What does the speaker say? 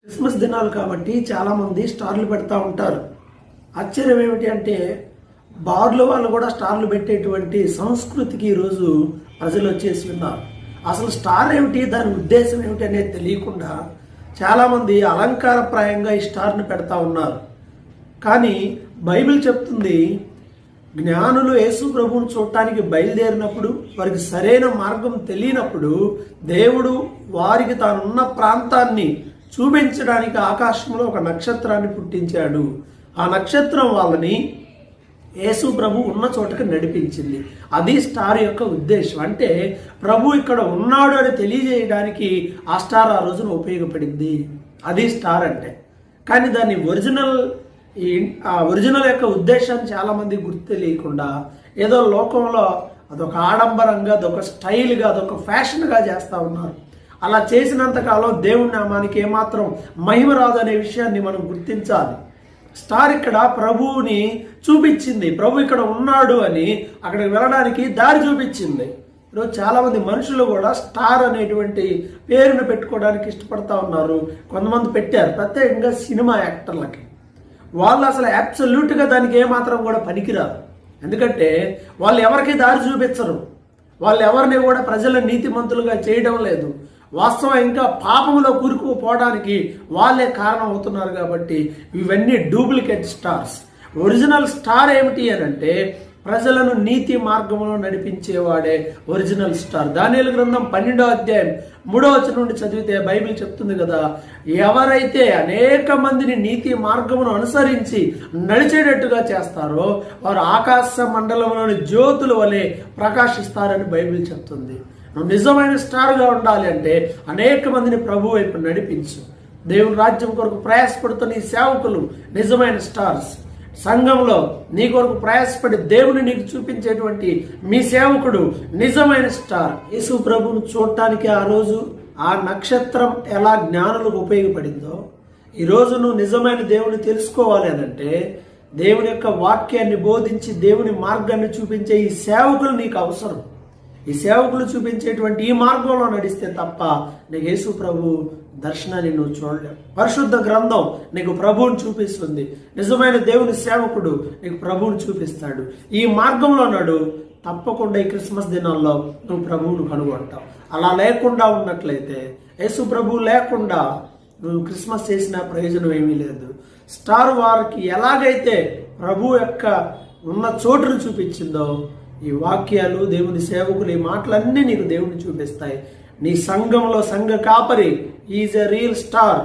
Christmas దినాలు కాబట్టి చాలామంది స్టార్లు పెడతా ఉంటారు. ఆశ్చర్యం ఏమిటి అంటే బార్లు వాళ్ళు కూడా స్టార్లు పెట్టేటువంటి సంస్కృతికి ఈరోజు ప్రజలు వచ్చేసి ఉన్నారు. అసలు స్టార్ ఏమిటి, దాని ఉద్దేశం ఏమిటి అనేది తెలియకుండా చాలామంది అలంకారప్రాయంగా ఈ స్టార్ని పెడతా ఉన్నారు. కానీ బైబిల్ చెప్తుంది, జ్ఞానులు యేసు ప్రభువును చూడటానికి బయలుదేరినప్పుడు వారికి సరైన మార్గం తెలియనప్పుడు దేవుడు వారికి తానున్న ప్రాంతాన్ని చూపించడానికి ఆకాశంలో ఒక నక్షత్రాన్ని పుట్టించాడు. ఆ నక్షత్రం వాళ్ళని యేసు ప్రభు ఉన్న చోటకి నడిపించింది. అది స్టార్ యొక్క ఉద్దేశం. అంటే ప్రభు ఇక్కడ ఉన్నాడు అని తెలియజేయడానికి ఆ స్టార్ ఆ రోజున ఉపయోగపడింది. అది స్టార్ అంటే. కానీ దాన్ని ఒరిజినల్ యొక్క ఉద్దేశాన్ని చాలామంది గుర్తు తెలియకుండా ఏదో లోకంలో అదొక ఆడంబరంగా, అదొక స్టైల్గా, అదొక ఫ్యాషన్గా చేస్తూ ఉన్నారు. అలా చేసినంతకాలం దేవుని నామానికి ఏమాత్రం మహిమ రాదు అనే విషయాన్ని మనం గుర్తించాలి. స్టార్ ఇక్కడ ప్రభువుని చూపించింది. ప్రభు ఇక్కడ ఉన్నాడు అని అక్కడికి వెళ్ళడానికి దారి చూపించింది. ఈరోజు చాలామంది మనుషులు కూడా స్టార్ అనేటువంటి పేరును పెట్టుకోవడానికి ఇష్టపడతా ఉన్నారు. కొంతమంది పెట్టారు, ప్రత్యేకంగా సినిమా యాక్టర్లకి. వాళ్ళు అసలు అబ్సల్యూట్గా దానికి ఏమాత్రం కూడా పనికిరారు. ఎందుకంటే వాళ్ళు ఎవరికి దారి చూపించరు. వాళ్ళు ఎవరిని కూడా ప్రజల నీతిమంతులుగా చేయడం లేదు. వాస్తవం ఇంకా పాపంలో కూరుకుపోవడానికి వాళ్ళే కారణం అవుతున్నారు. కాబట్టి ఇవన్నీ డూప్లికేట్ స్టార్స్. ఒరిజినల్ స్టార్ ఏమిటి అని అంటే ప్రజలను నీతి మార్గంలో నడిపించేవాడే ఒరిజినల్ స్టార్. దానియేలు గ్రంథం 12వ అధ్యాయం 3వ వచనం నుండి చదివితే బైబిల్ చెప్తుంది కదా, ఎవరైతే అనేక మందిని నీతి మార్గమును అనుసరించి నడిచేటట్టుగా చేస్తారో వారు ఆకాశ మండలంలోని జ్యోతుల వలె ప్రకాశిస్తారని బైబిల్ చెప్తుంది. నువ్వు నిజమైన స్టార్గా ఉండాలి అంటే అనేక మందిని ప్రభు వైపు నడిపించు. దేవుని రాజ్యం కొరకు ప్రయాసపడుతున్న ఈ సేవకులు నిజమైన స్టార్స్. సంఘంలో నీ కొరకు ప్రయాసపడి దేవుని నీకు చూపించేటువంటి మీ సేవకుడు నిజమైన స్టార్. యేసు ప్రభువును చూడటానికి ఆ రోజు ఆ నక్షత్రం ఎలా జ్ఞానులకు ఉపయోగపడిందో, ఈరోజు నువ్వు నిజమైన దేవుని తెలుసుకోవాలి అనంటే దేవుని యొక్క వాక్యాన్ని బోధించి దేవుని మార్గాన్ని చూపించే ఈ సేవకులు నీకు అవసరం. ఈ సేవకులు చూపించేటువంటి ఈ మార్గంలో నడిస్తే తప్ప నీకు యేసు ప్రభు దర్శనాన్ని నువ్వు చూడలేవు. పరిశుద్ధ గ్రంథం నీకు ప్రభువుని చూపిస్తుంది. నిజమైన దేవుని సేవకుడు నీకు ప్రభువుని చూపిస్తాడు. ఈ మార్గంలో నడు, తప్పకుండా ఈ క్రిస్మస్ దినాల్లో నువ్వు ప్రభువును కనుగొంటావు. అలా లేకుండా ఉన్నట్లయితే, యేసు ప్రభువు లేకుండా నువ్వు క్రిస్మస్ చేసిన ప్రయోజనం ఏమీ లేదు. స్టార్ వారికి ఎలాగైతే ప్రభు యొక్క ఉన్న చోటును చూపించిందో, ఈ వాక్యాలు, దేవుని సేవకులు, ఈ మాటలన్నీ నీకు దేవుని చూపిస్తాయి. నీ సంఘంలో సంఘ కాపరి ఈజ్ ఎ రియల్ స్టార్.